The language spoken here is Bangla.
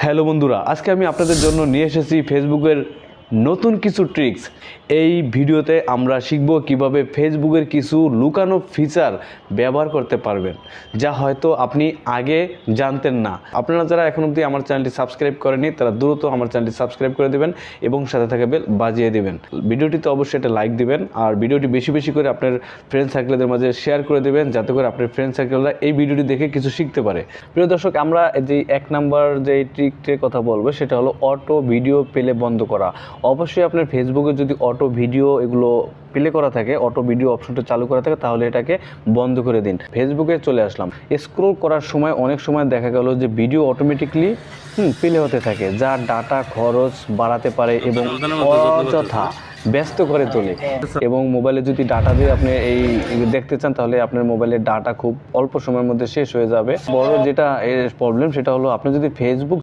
হ্যালো বন্ধুরা, আজকে আমি আপনাদের জন্য নিয়ে এসেছি ফেসবুকের নতুন কিছু ট্রিক্স। এই ভিডিওতে আমরা শিখব কিভাবে ফেসবুকের কিছু লুকানো ফিচার ব্যবহার করতে পারবেন, যা হয়তো আপনি আগে জানতেন না। আপনারা যারা এখন অবধি আমার চ্যানেলটি সাবস্ক্রাইব করেনি তারা দ্রুত আমার চ্যানেলটি সাবস্ক্রাইব করে দেবেন এবং সাথে থাকা বেল বাজিয়ে দেবেন। ভিডিওটিতে অবশ্যই একটা লাইক দিবেন আর ভিডিওটি বেশি বেশি করে আপনার ফ্রেন্ড সার্কেলদের মাঝে শেয়ার করে দেবেন, যাতে করে আপনার ফ্রেন্ড সার্কেলরা এই ভিডিওটি দেখে কিছু শিখতে পারে। প্রিয় দর্শক, আমরা যে 1 নাম্বার যে ট্রিকটির কথা বলবো সেটা হলো অটো ভিডিও প্লে বন্ধ করা। অবশ্যই আপনার ফেসবুকে যদি অটো ভিডিও এগুলো প্লে করা থাকে, অটো ভিডিও অপশনটা চালু করা থাকে, তাহলে এটাকে বন্ধ করে দিন। ফেসবুকে চলে আসলাম, স্ক্রল করার সময় অনেক সময় দেখা গেল যে ভিডিও অটোমেটিকলি প্লে হতে থাকে, যা ডাটা খরচ বাড়াতে পারে এবং অযথা ব্যস্ত করে তোলে। এবং মোবাইলে যদি ডাটা দিয়ে আপনি এই দেখতে চান, তাহলে আপনার মোবাইলের ডাটা খুব অল্প সময়ের মধ্যে শেষ হয়ে যাবে। বড় যেটা এর প্রবলেম সেটা হলো, আপনি যদি ফেসবুক